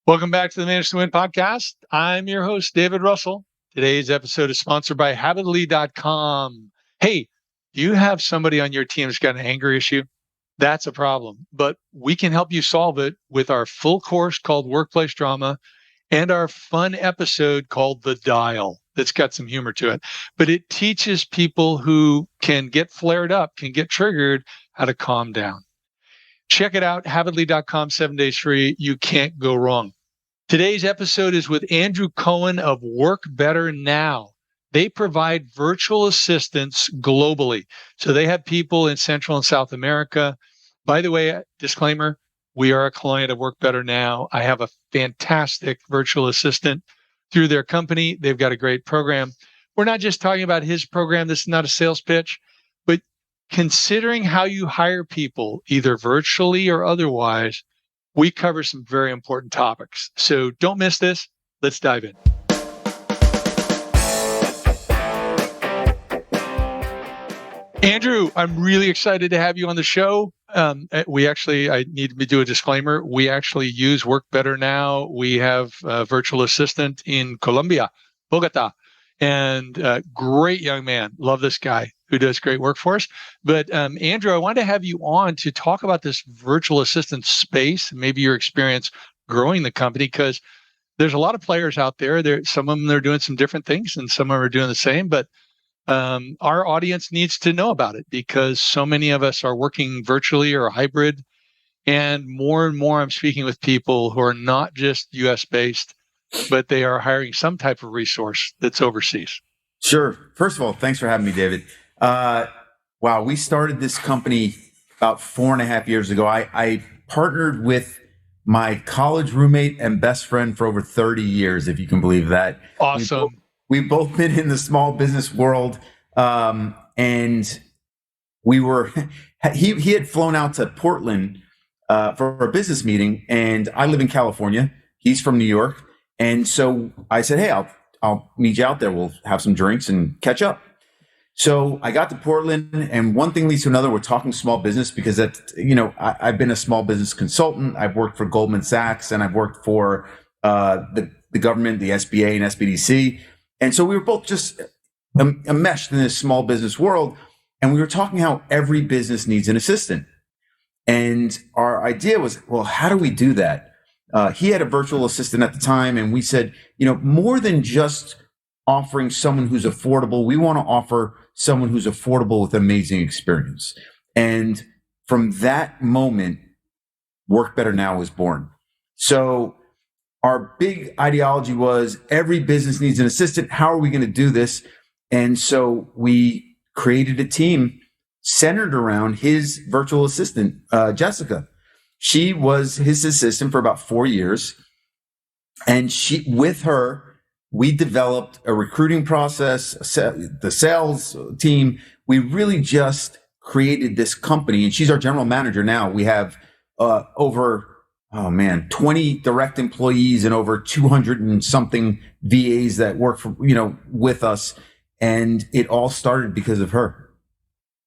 Welcome back to the Manage to Win podcast. I'm your host, David Russell. Today's episode is sponsored by Habitly.com. Hey, do you have somebody on your team who's got an anger issue? That's a problem, but we can help you solve it with our full course called Workplace Drama and our fun episode called The Dial that's got some humor to it. But it teaches people who can get flared up, can get triggered, how to calm down. Check it out, Habitly.com, 7 days free. You can't go wrong. Today's episode is with Andrew Cohen of Work Better Now. They provide virtual assistants globally. So they have people in Central and South America. By the way, disclaimer, we are a client of Work Better Now. I have a fantastic virtual assistant through their company. They've got a great program. We're not just talking about his program. This is not a sales pitch, but considering how you hire people, either virtually or otherwise, we cover some very important topics. So don't miss this. Let's dive in. Andrew, I'm really excited to have you on the show. I need to do a disclaimer. We actually use Work Better Now. We have a virtual assistant in Colombia, Bogota, and great young man. Love this guy who does great work for us. But Andrew, I wanted to have you on to talk about this virtual assistant space, maybe your experience growing the company, because there's a lot of players out there. Some of them are doing some different things and some of them are doing the same, but our audience needs to know about it because so many of us are working virtually or hybrid. And more I'm speaking with people who are not just US based, but they are hiring some type of resource that's overseas. Sure. First of all, thanks for having me, David. Wow, we started this company about 4.5 years ago. I partnered with my college roommate and best friend for over 30 years, if you can believe that. Awesome. We've both been in the small business world, and we were. He had flown out to Portland for a business meeting, and I live in California. He's from New York, and so I said, "Hey, I'll meet you out there. We'll have some drinks and catch up." So I got to Portland, and one thing leads to another. We're talking small business because I've been a small business consultant. I've worked for Goldman Sachs, and I've worked for the government, the SBA and SBDC. And so we were both just enmeshed in this small business world. And we were talking how every business needs an assistant. And our idea was, well, how do we do that? He had a virtual assistant at the time. And we said, more than just offering someone who's affordable, we want to offer someone who's affordable with amazing experience. And from that moment, Work Better Now was born. So our big ideology was every business needs an assistant. How are we going to do this? And so we created a team centered around his virtual assistant, Jessica. She was his assistant for about 4 years. And with her, we developed a recruiting process, the sales team. We really just created this company, and she's our general manager now. We have over 20 direct employees and over 200 and something VAs that work for, with us. And it all started because of her.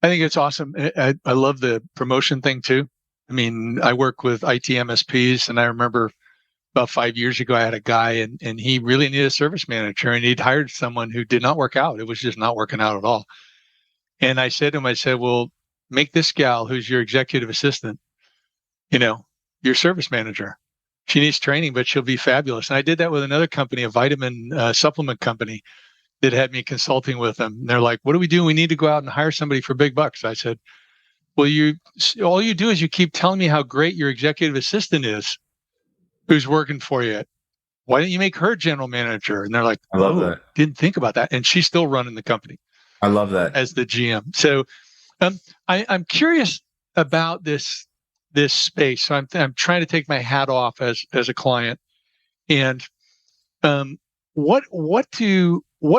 I think it's awesome. I love the promotion thing too. I mean, I work with IT MSPs, and I remember about 5 years ago, I had a guy and he really needed a service manager, and he'd hired someone who did not work out. It was just not working out at all. And I said to him, well, make this gal who's your executive assistant, your service manager. She needs training, but she'll be fabulous. And I did that with another company, a vitamin supplement company that had me consulting with them. And they're like, what do we do? We need to go out and hire somebody for big bucks. I said, well, all you do is you keep telling me how great your executive assistant is who's working for you. Why don't you make her general manager? And they're like, I love that. Didn't think about that. And she's still running the company. I love that. As the GM. So I'm curious about this space. So I'm trying to take my hat off as a client. And what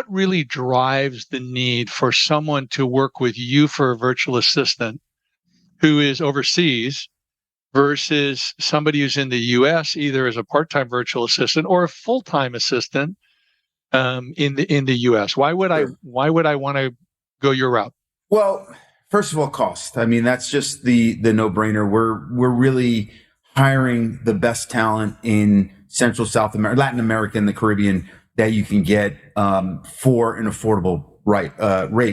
really drives the need for someone to work with you for a virtual assistant who is overseas versus somebody who's in the US, either as a part-time virtual assistant or a full-time assistant in the US? Why would I want to go your route? Well, first of all, cost. I mean, that's just the no-brainer. We're really hiring the best talent in Central, South America, Latin America, and the Caribbean that you can get for an affordable rate.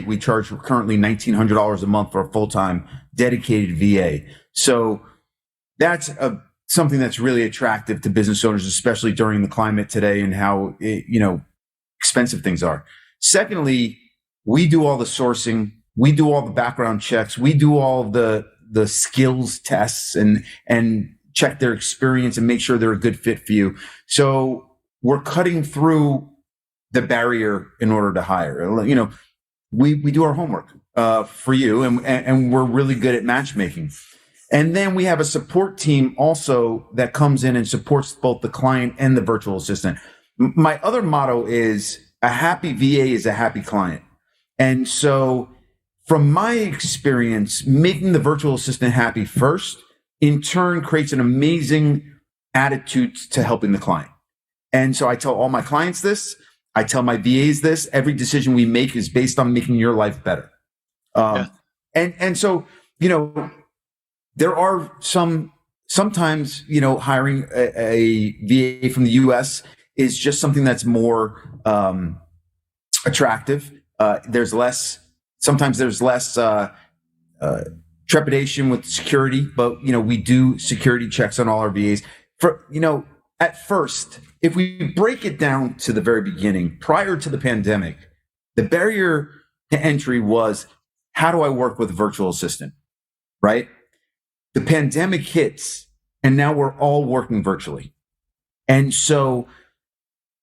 We charge currently $1,900 a month for a full-time dedicated VA. So that's something that's really attractive to business owners, especially during the climate today and how expensive things are. Secondly, we do all the sourcing, we do all the background checks, we do all the skills tests and check their experience and make sure they're a good fit for you. So we're cutting through the barrier in order to hire. We do our homework for you, and we're really good at matchmaking. And then we have a support team also that comes in and supports both the client and the virtual assistant. My other motto is a happy VA is a happy client. And so from my experience, making the virtual assistant happy first, in turn, creates an amazing attitude to helping the client. And so I tell all my clients this, I tell my VAs this, every decision we make is based on making your life better. And so, there are sometimes, hiring a VA from the US is just something that's more attractive. Sometimes there's less trepidation with security, but we do security checks on all our VAs. At first, if we break it down to the very beginning, prior to the pandemic, the barrier to entry was, how do I work with a virtual assistant, right? The pandemic hits, and now we're all working virtually. And so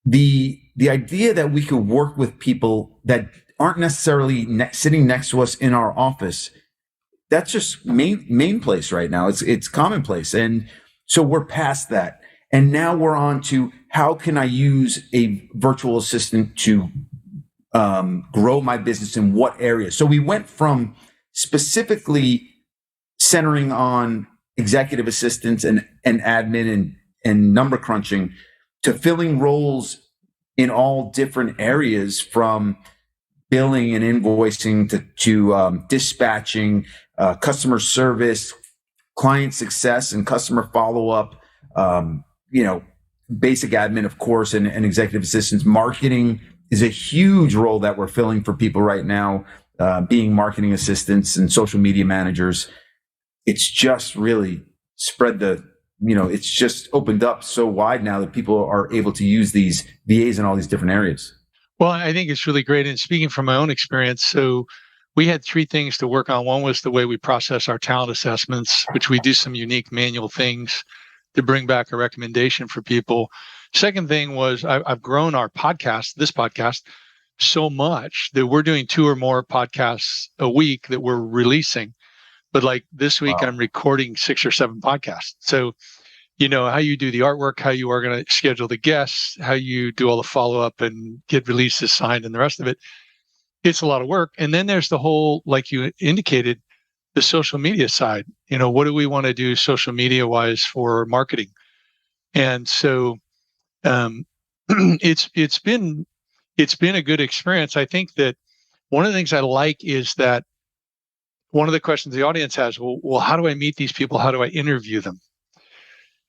the idea that we could work with people that aren't necessarily sitting next to us in our office, that's just main place right now. It's commonplace. And so we're past that. And now we're on to, how can I use a virtual assistant to grow my business in what areas? So we went from specifically centering on executive assistants and admin and number crunching to filling roles in all different areas, from billing and invoicing to dispatching, customer service, client success, and customer follow-up, basic admin, of course, and executive assistants. Marketing is a huge role that we're filling for people right now, being marketing assistants and social media managers. It's just really it's just opened up so wide now that people are able to use these VAs in all these different areas. Well, I think it's really great. And speaking from my own experience, so we had three things to work on. One was the way we process our talent assessments, which we do some unique manual things to bring back a recommendation for people. Second thing was I've grown our this podcast, so much that we're doing 2 or more podcasts a week that we're releasing. But like this week, wow, I'm recording 6 or 7 podcasts. So, how you do the artwork, how you are going to schedule the guests, how you do all the follow-up and get releases signed and the rest of it. It's a lot of work. And then there's the whole, like you indicated, the social media side. What do we want to do social media wise for marketing? And so it's been a good experience. I think that one of the things I like is that one of the questions the audience has, well, how do I meet these people? How do I interview them?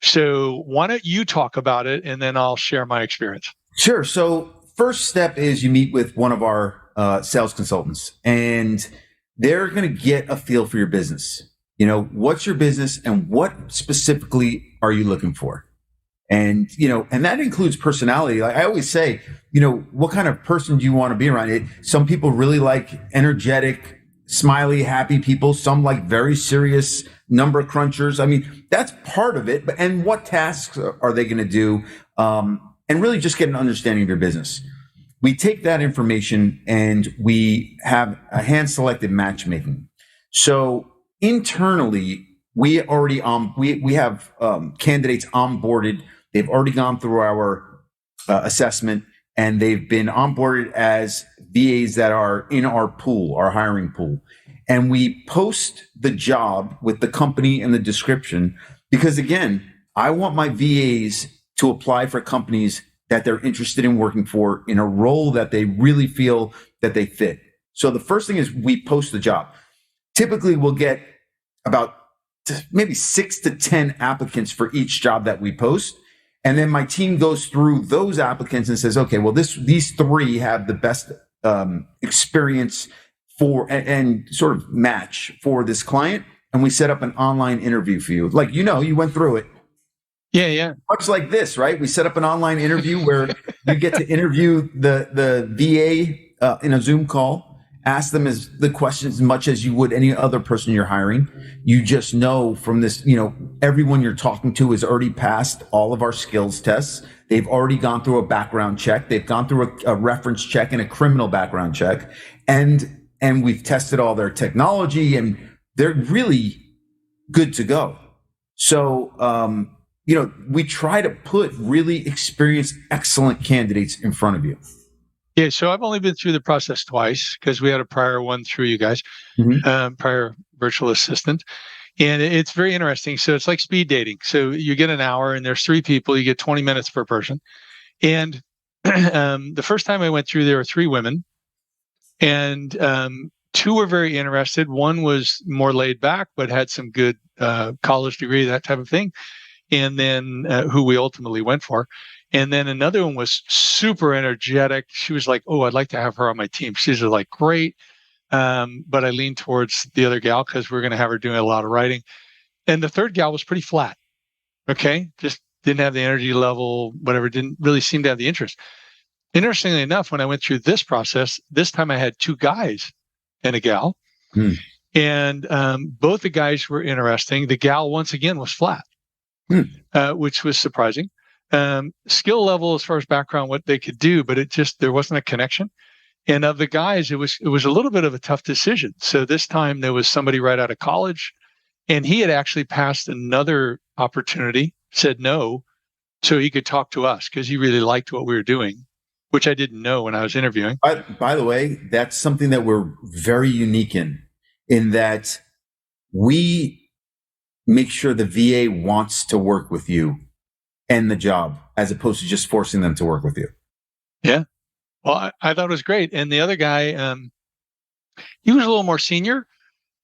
So why don't you talk about it, and then I'll share my experience. Sure. So first step is you meet with one of our sales consultants, and they're going to get a feel for your business. What's your business and what specifically are you looking for? And, and that includes personality. Like I always say, what kind of person do you want to be around? Some people really like energetic, smiley, happy people. Some like very serious number crunchers. I mean, that's part of it. And what tasks are they going to do? And really just get an understanding of your business. We take that information and we have a hand-selected matchmaking. So internally, we already we have candidates onboarded. They've already gone through our assessment, and they've been onboarded as VAs that are in our pool, our hiring pool. And we post the job with the company and the description because, again, I want my VAs to apply for companies that they're interested in working for in a role that they really feel that they fit. So the first thing is we post the job. Typically, we'll get about maybe 6 to 10 applicants for each job that we post. And then my team goes through those applicants and says, okay, well, these 3 have the best experience for and sort of match for this client. And we set up an online interview for you. Like, you went through it. Yeah. Much like this, right? We set up an online interview where you get to interview the VA in a Zoom call, ask them the questions as much as you would any other person you're hiring. You just know from this, everyone you're talking to has already passed all of our skills tests. They've already gone through a background check. They've gone through a reference check and a criminal background check. And we've tested all their technology, and they're really good to go. So, we try to put really experienced, excellent candidates in front of you. Yeah. So I've only been through the process twice because we had a prior one through you guys, prior virtual assistant. And it's very interesting. So it's like speed dating. So you get an hour and there's 3 people, you get 20 minutes per person. And the first time I went through, there were 3 women, and 2 were very interested. One was more laid back, but had some good college degree, that type of thing. And then who we ultimately went for. And then another one was super energetic. She was like, oh, I'd like to have her on my team. She's like, great. But I leaned towards the other gal because we're going to have her doing a lot of writing. And the third gal was pretty flat. Okay. Just didn't have the energy level, whatever, didn't really seem to have the interest. Interestingly enough, when I went through this process, this time I had 2 guys and a gal. And both the guys were interesting. The gal, once again, was flat. Which was surprising. Skill level as far as background, what they could do, but there wasn't a connection. And of the guys, it was a little bit of a tough decision. So this time there was somebody right out of college, and he had actually passed another opportunity, said no, so he could talk to us because he really liked what we were doing, which I didn't know when I was interviewing. By the way, that's something that we're very unique in that we make sure the VA wants to work with you and the job, as opposed to just forcing them to work with you. Yeah. Well, I thought it was great. And the other guy, he was a little more senior,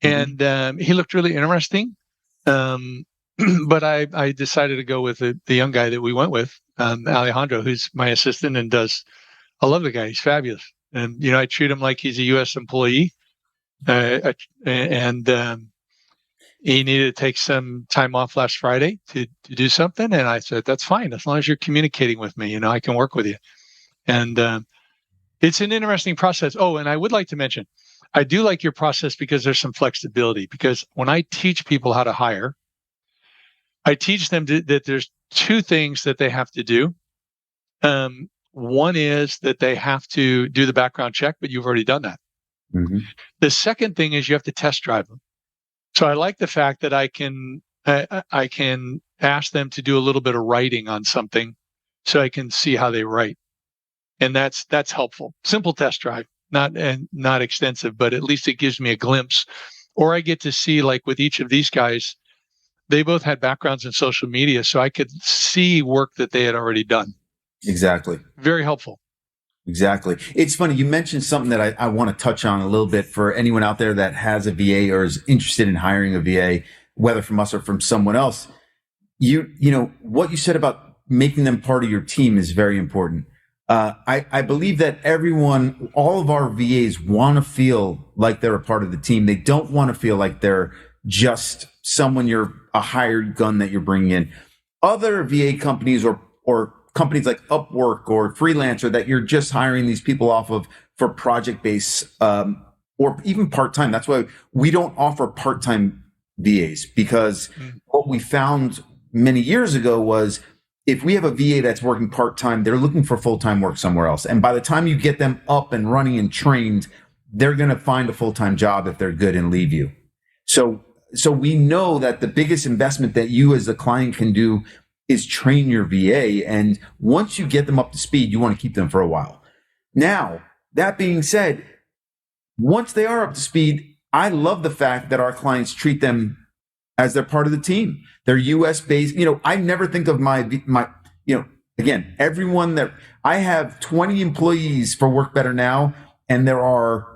and he looked really interesting. But I decided to go with the young guy that we went with, Alejandro, who's my assistant and I love the guy. He's fabulous. And, I treat him like he's a U.S. employee. He needed to take some time off last Friday to do something. And I said, that's fine. As long as you're communicating with me, I can work with you. And it's an interesting process. Oh, and I would like to mention, I do like your process because there's some flexibility. Because when I teach people how to hire, I teach them that there's 2 things that they have to do. One is that they have to do the background check, but you've already done that. The second thing is you have to test drive them. So I like the fact that I can ask them to do a little bit of writing on something, so I can see how they write, and that's helpful. Simple test drive, not extensive, but at least it gives me a glimpse, or I get to see, like with each of these guys, they both had backgrounds in social media, so I could see work that they had already done. Exactly. Very helpful. Exactly. It's funny. You mentioned something that I want to touch on a little bit for anyone out there that has a VA or is interested in hiring a VA, whether from us or from someone else. What you said about making them part of your team is very important. I believe that all of our VAs want to feel like they're a part of the team. They don't want to feel like they're just a hired gun that you're bringing in. Other VA companies or companies like Upwork or Freelancer that you're just hiring these people off of for project-based or even part-time. That's why we don't offer part-time VAs, because what we found many years ago was if we have a VA that's working part-time, they're looking for full-time work somewhere else. And by the time you get them up and running and trained, they're going to find a full-time job if they're good and leave you. So we know that the biggest investment that you as a client can do is train your VA. And once you get them up to speed, you want to keep them for a while. Now, that being said, once they are up to speed, I love the fact that our clients treat them as they're part of the team. They're US based. I never think of my, again, everyone that I have 20 employees for Work Better Now, and there are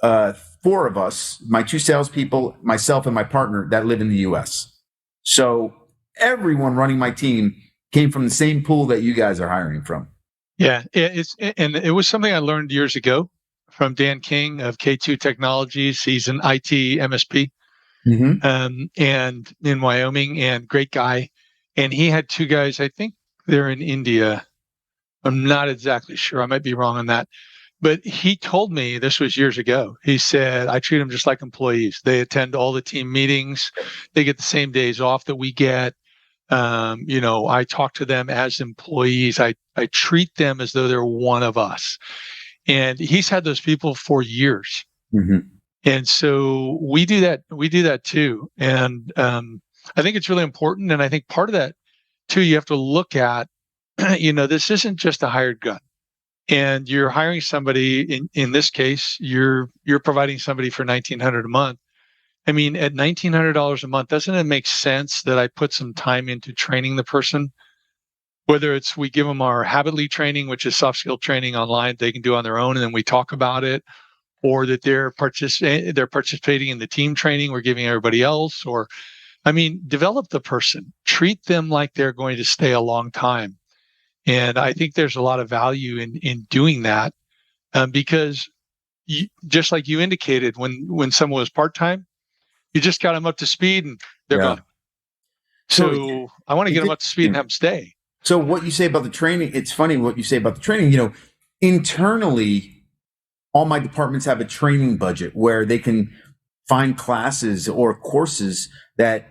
four of us, my two salespeople, myself, and my partner that live in the U.S. So everyone running my team came from the same pool that you guys are hiring from. Yeah, and it was something I learned years ago from Dan King of K2 Technologies. He's an IT MSP, and in Wyoming, and great guy. And he had two guys. I think they're in India. I'm not exactly sure. I might be wrong on that. But he told me, this was years ago. He said, I treat them just like employees. They attend all the team meetings. They get the same days off that we get. I talk to them as employees. I treat them as though they're one of us. And he's had those people for years. And so we do that. We do that too. And I think it's really important. And I think part of that too, you have to look at, this isn't just a hired gun. And you're hiring somebody. In this case, you're providing somebody for $1,900 a month. I mean, at $1,900 a month, doesn't it make sense that I put some time into training the person? Whether it's we give them our Habitly training, which is soft skill training online they can do on their own, and then we talk about it, or that they're participating in the team training we're giving everybody else, or, develop the person, treat them like they're going to stay a long time. And I think there's a lot of value in doing that, because just like you indicated, when someone was part-time, you just got them up to speed and they're gone. So I want to get them up to speed and have them stay. So what you say about the training, it's funny what you say about the training. Internally, all my departments have a training budget where they can find classes or courses that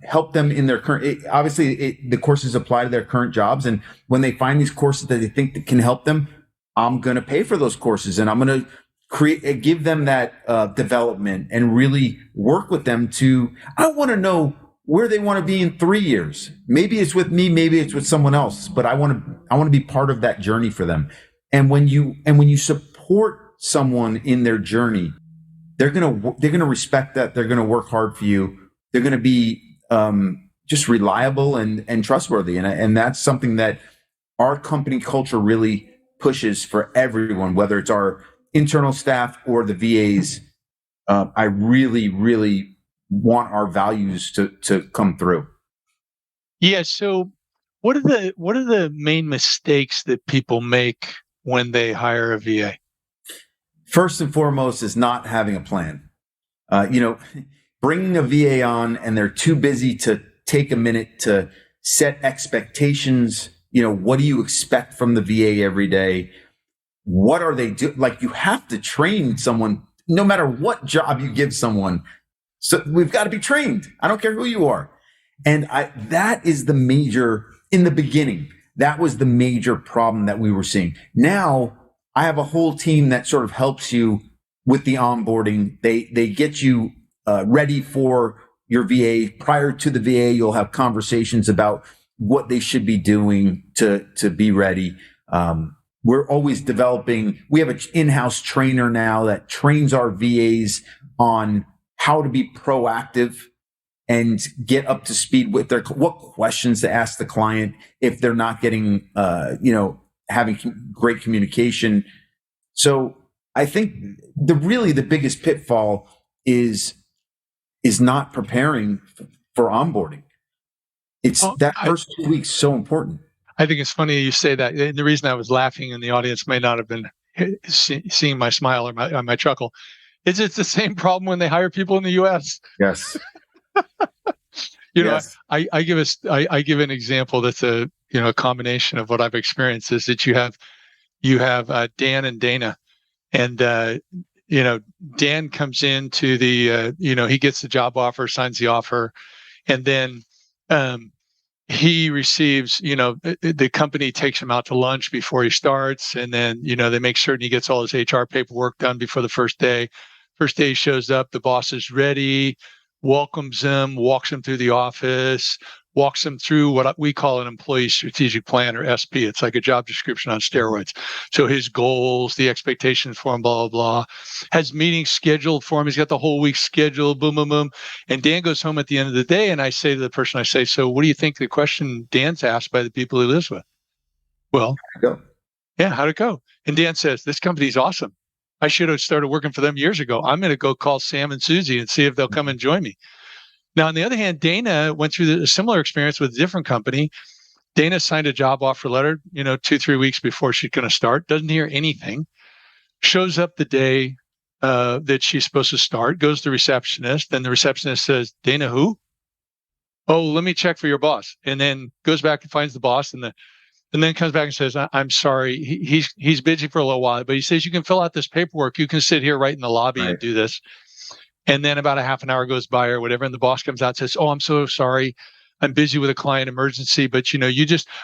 help them in their current. The courses apply to their current jobs, and when they find these courses that they think that can help them, I'm going to pay for those courses, and I'm going to give them that development and really work with them to. I want to know where they want to be in 3 years. Maybe it's with me, maybe it's with someone else, but I want to be part of that journey for them. And when you support someone in their journey, they're gonna respect that. They're gonna work hard for you. They're gonna be just reliable and trustworthy. And that's something that our company culture really pushes for everyone, whether it's our internal staff or the VAs. I really, really want our values to come through. Yeah. So what are the main mistakes that people make when they hire a VA? First and foremost is not having a plan. Bringing a VA on and they're too busy to take a minute to set expectations. What do you expect from the VA every day? What are they doing? Like, you have to train someone, no matter what job you give someone. So we've got to be trained. I don't care who you are. And that is the major, in the beginning, that was the major problem that we were seeing. Now I have a whole team that sort of helps you with the onboarding. They get you ready for your VA. Prior to the VA, you'll have conversations about what they should be doing to be ready. We're always developing. We have an in-house trainer now that trains our VAs on how to be proactive and get up to speed with what questions to ask the client if they're not getting, having great communication. So I think the biggest pitfall is not preparing for onboarding. It's first 2 weeks so important. I think it's funny you say that. And the reason I was laughing and the audience may not have been seeing my smile or my chuckle is it's the same problem when they hire people in the U.S. Yes. Yes. I give an example that's a combination of what I've experienced is that you have Dan and Dana, and Dan comes into the he gets the job offer, signs the offer, and then he receives, the company takes him out to lunch before he starts, and then they make certain he gets all his HR paperwork done before the first day. First day he shows up, the boss is ready, welcomes him, walks him through the office, walks him through what we call an employee strategic plan, or SP. It's like a job description on steroids. So his goals, the expectations for him, blah, blah, blah. Has meetings scheduled for him. He's got the whole week scheduled, boom, boom, boom. And Dan goes home at the end of the day, and I say to the person, so what do you think the question Dan's asked by the people he lives with? Well, how'd it go? Yeah, how'd it go? And Dan says, this company's awesome. I should have started working for them years ago. I'm going to go call Sam and Susie and see if they'll come and join me. Now, on the other hand, Dana went through a similar experience with a different company. Dana signed a job offer letter, 2-3 weeks before she's going to start, doesn't hear anything, shows up the day that she's supposed to start, goes to the receptionist. Then the receptionist says, Dana, who? Oh, let me check for your boss. And then goes back and finds the boss and then comes back and says, I'm sorry. He's busy for a little while, but he says, you can fill out this paperwork. You can sit here right in the lobby and do this. And then about a half an hour goes by or whatever. And the boss comes out and says, oh, I'm so sorry. I'm busy with a client emergency, but why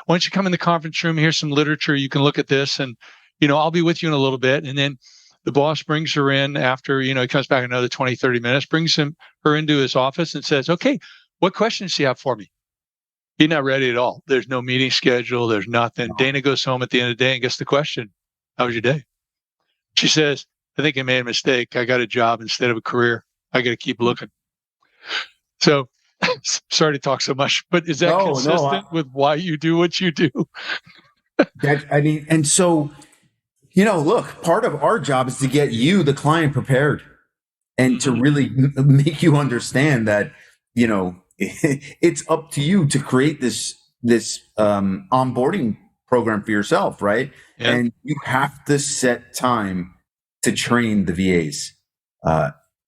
don't you come in the conference room? Here's some literature. You can look at this and, I'll be with you in a little bit. And then the boss brings her in after, he comes back another 20, 30 minutes, brings her into his office and says, okay, what questions do you have for me? He's not ready at all. There's no meeting schedule. There's nothing. No. Dana goes home at the end of the day and gets the question, how was your day? She says, I think I made a mistake. I got a job instead of a career. I got to keep looking. So sorry to talk so much, but is that consistent with why you do what you do? And so, look, part of our job is to get you, the client, prepared and to really make you understand that, it's up to you to create this onboarding program for yourself, right? Yeah. And you have to set time to train the VAs.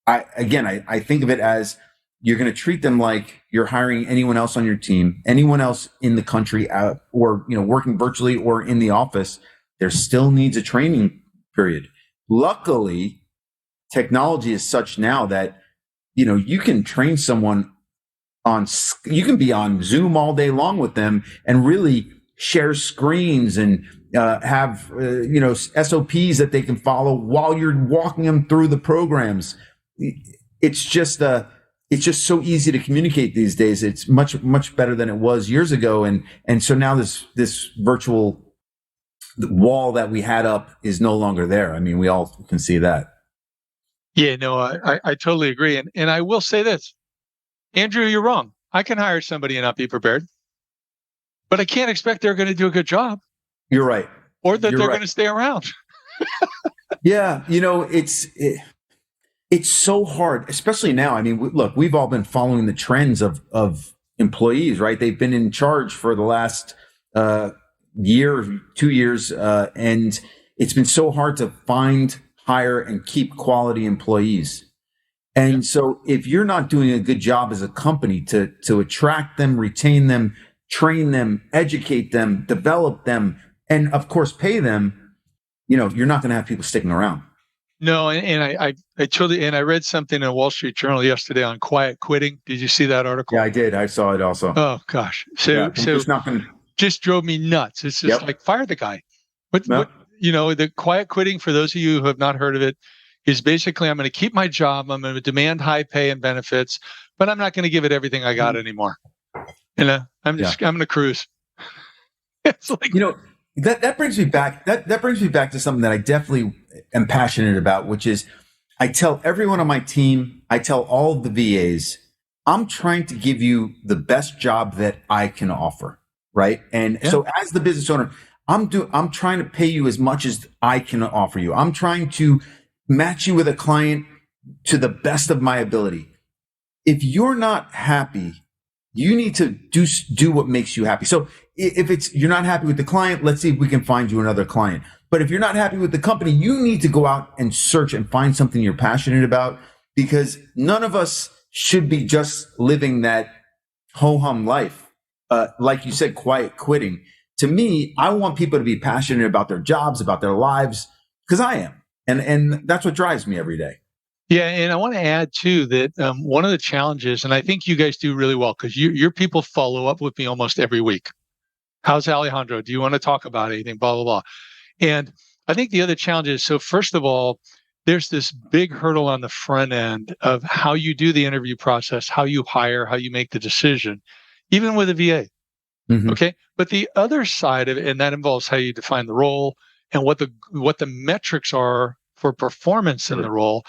I think of it as you're going to treat them like you're hiring anyone else on your team, anyone else in the country, or working virtually or in the office. There still needs a training period. Luckily, technology is such now that you can train someone you can be on Zoom all day long with them and really share screens and have SOPs that they can follow while you're walking them through the programs. It's just so easy to communicate these days. It's much, much better than it was years ago. And so now this virtual wall that we had up is no longer there. I mean, we all can see that. Yeah, no, I totally agree. And I will say this, Andrew, you're wrong. I can hire somebody and not be prepared, but I can't expect they're going to do a good job. You're right. Or that they're going to stay around. Yeah. It's so hard, especially now. I mean, look, we've all been following the trends of employees, right? They've been in charge for the last year, 2 years, and it's been so hard to find, hire, and keep quality employees. And so if you're not doing a good job as a company to attract them, retain them, train them, educate them, develop them, and of course pay them, you're not going to have people sticking around. No, and I totally, and I read something in a Wall Street Journal yesterday on quiet quitting. Did you see that article? Yeah, I did. I saw it also. Oh gosh. Just drove me nuts. It's just like, fire the guy. What, the quiet quitting, for those of you who have not heard of it, is basically, I'm going to keep my job. I'm going to demand high pay and benefits, but I'm not going to give it everything I got anymore. I'm going to cruise. It's like, that brings me back. That brings me back to something that I definitely am passionate about, which is I tell everyone on my team, I tell all of the VAs, I'm trying to give you the best job that I can offer. Right. And so as the business owner, I'm trying to pay you as much as I can offer you. I'm trying to match you with a client to the best of my ability. If you're not happy, you need to do what makes you happy. So if you're not happy with the client, let's see if we can find you another client. But if you're not happy with the company, you need to go out and search and find something you're passionate about, because none of us should be just living that ho-hum life. Like you said, quiet quitting. To me, I want people to be passionate about their jobs, about their lives, because I am. And that's what drives me every day. Yeah, and I want to add too that one of the challenges, and I think you guys do really well because your people follow up with me almost every week. How's Alejandro? Do you want to talk about anything? Blah, blah, blah. And I think the other challenge is, so first of all, there's this big hurdle on the front end of how you do the interview process, how you hire, how you make the decision, even with a VA. Mm-hmm. Okay. But the other side of it, and that involves how you define the role and what the metrics are for performance in the role.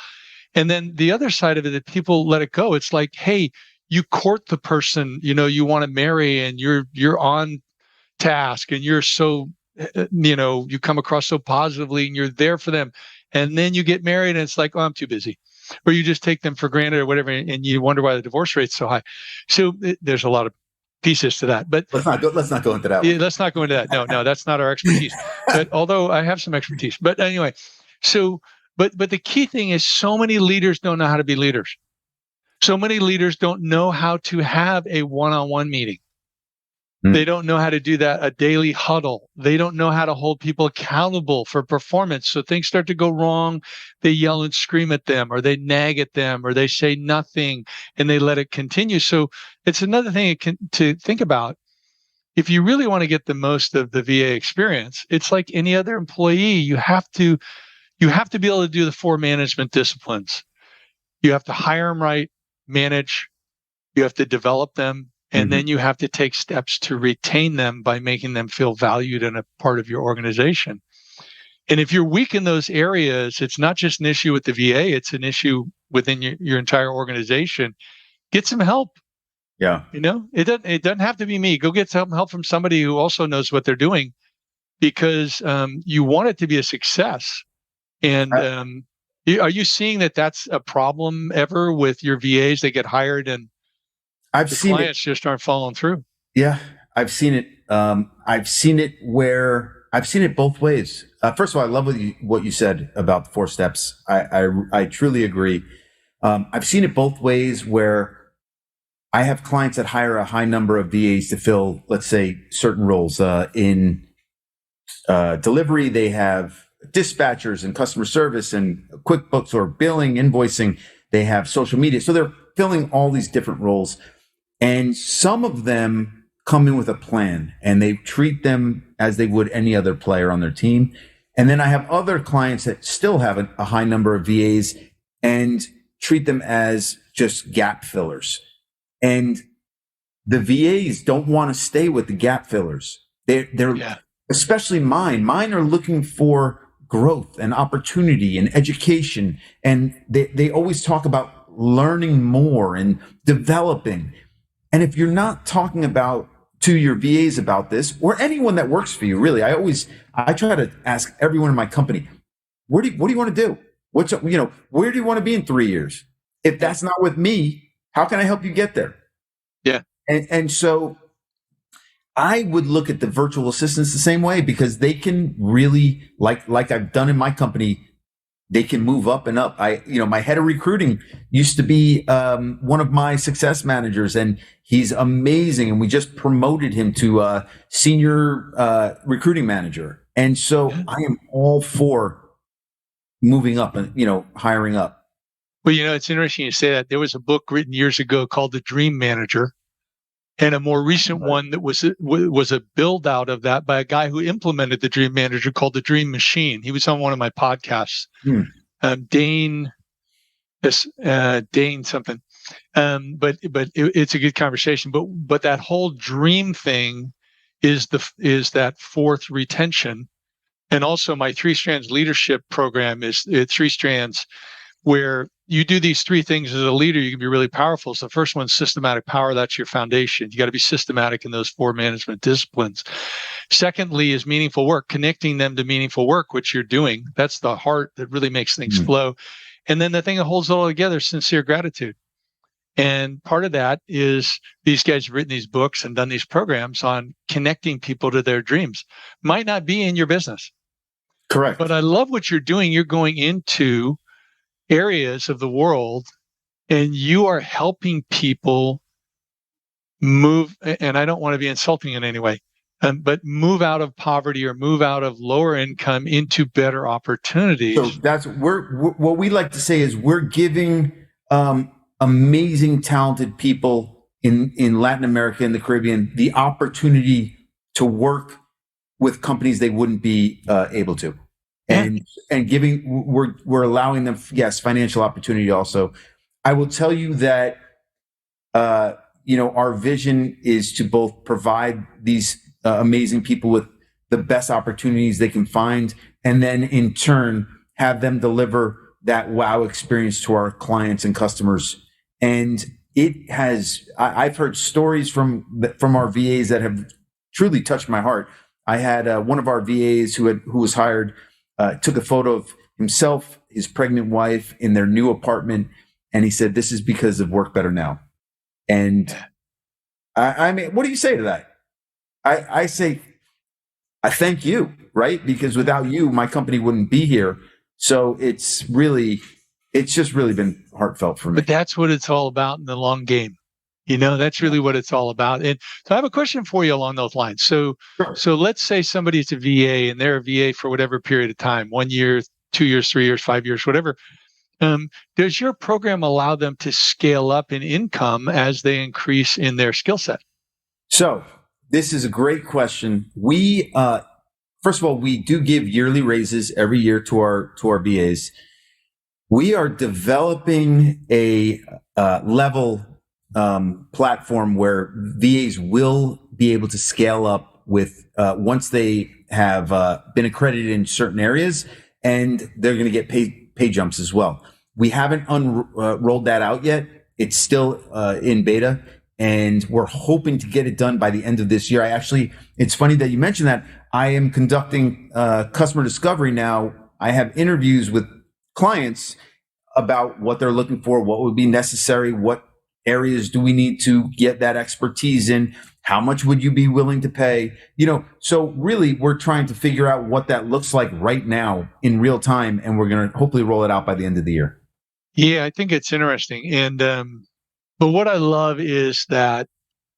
And then the other side of it, that people let it go. It's like, hey, you court the person, you want to marry, and you're on task, and you're so, you come across so positively, and you're there for them. And then you get married and it's like, oh, I'm too busy. Or you just take them for granted or whatever, and you wonder why the divorce rate's so high. So there's a lot of pieces to that. But let's not go into that one. Let's not go into that. No, that's not our expertise. But although I have some expertise. But anyway, so but the key thing is so many leaders don't know how to be leaders. So many leaders don't know how to have a one-on-one meeting. They don't know how to do that, a daily huddle. They don't know how to hold people accountable for performance. So things start to go wrong. They yell and scream at them, or they nag at them, or they say nothing, and they let it continue. So it's another thing to think about. If you really want to get the most of the VA experience, it's like any other employee. You have to be able to do the 4 management disciplines. You have to hire them right, manage. You have to develop them. And then you have to take steps to retain them by making them feel valued and a part of your organization. And if you're weak in those areas, it's not just an issue with the VA, it's an issue within your entire organization. Get some help. Yeah. It doesn't have to be me. Go get some help from somebody who also knows what they're doing, because you want it to be a success. And are you seeing that that's a problem ever with your VAs? They get hired and I've the seen clients just aren't following through. Yeah, I've seen it. I've seen it both ways. First of all, I love what you said about the 4 steps. I truly agree. I've seen it both ways, where I have clients that hire a high number of VAs to fill, let's say, certain roles. In delivery, they have dispatchers and customer service and QuickBooks or billing, invoicing. They have social media. So they're filling all these different roles. And some of them come in with a plan, and they treat them as they would any other player on their team. And then I have other clients that still have a high number of VAs and treat them as just gap fillers. And the VAs don't want to stay with the gap fillers. They're especially mine. Mine are looking for growth and opportunity and education. And they always talk about learning more and developing. And if you're not talking to your VAs about this, or anyone that works for you, really, I try to ask everyone in my company, what do you want to do? Where do you want to be in 3 years? If that's not with me, how can I help you get there? Yeah. And so I would look at the virtual assistants the same way, because they can really, like I've done in my company, they can move up and up. My head of recruiting used to be one of my success managers, and he's amazing. And we just promoted him to senior recruiting manager. And so I am all for moving up and, hiring up. Well, it's interesting you say that. There was a book written years ago called The Dream Manager, and a more recent one that was a build out of that by a guy who implemented the Dream Manager called The Dream Machine. He was on one of my podcasts. Dane something. But it's a good conversation. But that whole dream thing is that 4th retention. And also my 3 strands leadership program is 3 strands, where you do these 3 things as a leader, you can be really powerful. So the first one's systematic power. That's your foundation. You got to be systematic in those 4 management disciplines. Secondly is meaningful work, connecting them to meaningful work, which you're doing. That's the heart that really makes things flow. And then the thing that holds it all together is sincere gratitude. And part of that is these guys have written these books and done these programs on connecting people to their dreams. Might not be in your business. Correct. But I love what you're doing. You're going into areas of the world, and you are helping people move, and I don't want to be insulting in any way, but move out of poverty or move out of lower income into better opportunities. So that's what we like to say is we're giving amazing, talented people in Latin America and the Caribbean the opportunity to work with companies they wouldn't be able to. And we're allowing them, yes, financial opportunity also. I will tell you that, our vision is to both provide these amazing people with the best opportunities they can find, and then in turn have them deliver that wow experience to our clients and customers. And I've heard stories from our VAs that have truly touched my heart. I had one of our VAs who was hired, took a photo of himself, his pregnant wife in their new apartment. And he said, this is because of Work Better Now. And I mean, what do you say to that? I say, I thank you, right? Because without you, my company wouldn't be here. So it's just really been heartfelt for me. But that's what it's all about in the long game. That's really what it's all about. And so I have a question for you along those lines. So, Sure. so let's say somebody's a VA and they're a VA for whatever period of time, 1 year, 2 years, 3 years, 5 years, whatever. Does your program allow them to scale up in income as they increase in their skill set? So this is a great question. We, first of all, we do give yearly raises every year to our VAs. We are developing a level platform where VAs will be able to scale up with once they have been accredited in certain areas, and they're going to get pay jumps as well. We haven't rolled that out yet. It's still in beta, and we're hoping to get it done by the end of this year. It's funny that you mentioned that. I am conducting customer discovery now. I have interviews with clients about what they're looking for, what would be necessary, what areas do we need to get that expertise in, how much would you be willing to pay? So really we're trying to figure out what that looks like right now in real time, and we're going to hopefully roll it out by the end of the year. Yeah, I think it's interesting. And but what I love is that,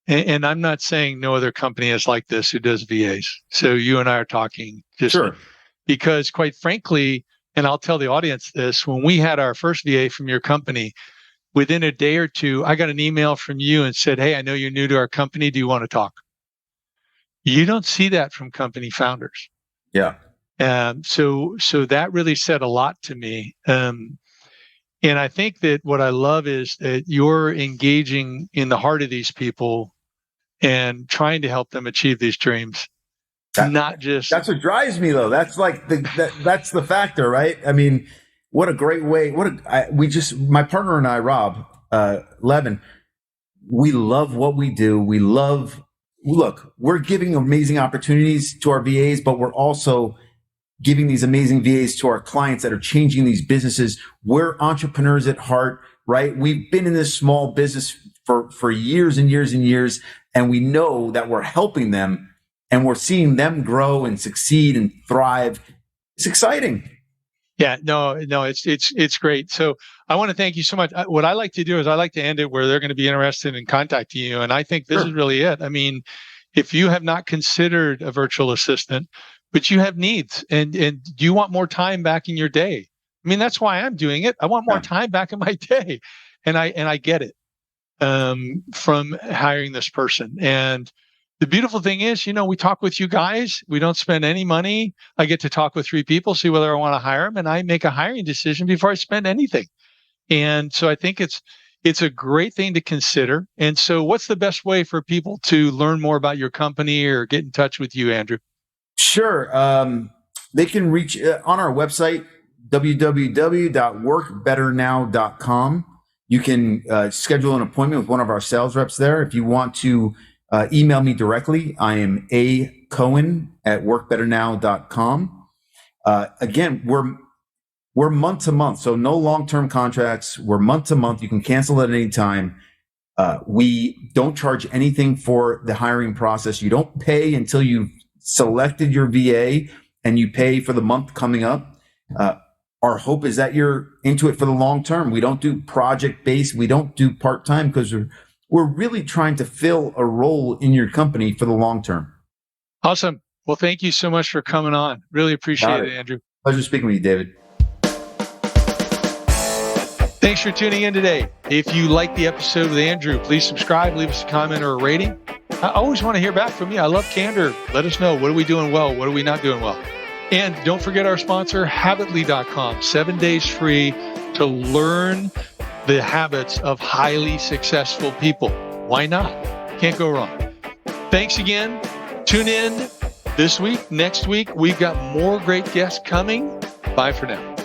and I'm not saying no other company is like this who does VAs. So you and I are talking just Sure. Because quite frankly, and I'll tell the audience this, when we had our first VA from your company, within a day or two, I got an email from you and said, hey, I know you're new to our company. Do you want to talk? You don't see that from company founders. Yeah. So that really said a lot to me. And I think that what I love is that you're engaging in the heart of these people and trying to help them achieve these dreams. That's what drives me, though. That's like that's the factor, right? I mean, what a great way. My partner and I, Rob Levin, we love what we do. We're giving amazing opportunities to our VAs, but we're also giving these amazing VAs to our clients that are changing these businesses. We're entrepreneurs at heart, right? We've been in this small business for years and years and years, and we know that we're helping them, and we're seeing them grow and succeed and thrive. It's exciting. Yeah, no, it's great. So I want to thank you so much. What I like to do is I like to end it where they're going to be interested in contacting you. And I think this is really it. I mean, if you have not considered a virtual assistant, but you have needs and you want more time back in your day. I mean, that's why I'm doing it. I want more time back in my day. And I get it from hiring this person. And the beautiful thing is, we talk with you guys. We don't spend any money. I get to talk with 3 people, see whether I want to hire them, and I make a hiring decision before I spend anything. And so I think it's a great thing to consider. And so what's the best way for people to learn more about your company or get in touch with you, Andrew? Sure. They can reach on our website, www.workbetternow.com. You can schedule an appointment with one of our sales reps there. If you want to email me directly, I am Cohen@workbetternow.com. Again, we're month to month, so no long-term contracts. We're month to month. You can cancel at any time. We don't charge anything for the hiring process. You don't pay until you've selected your VA, and you pay for the month coming up. Our hope is that you're into it for the long term. We don't do project-based. We don't do part-time because we're really trying to fill a role in your company for the long term. Awesome. Well, thank you so much for coming on. Really appreciate it, Andrew. Pleasure speaking with you, David. Thanks for tuning in today. If you like the episode with Andrew, please subscribe, leave us a comment or a rating. I always want to hear back from you. I love candor. Let us know. What are we doing well? What are we not doing well? And don't forget our sponsor, Habitly.com. 7 days free to learn the habits of highly successful people. Why not? Can't go wrong. Thanks again. Tune in this week. Next week, we've got more great guests coming. Bye for now.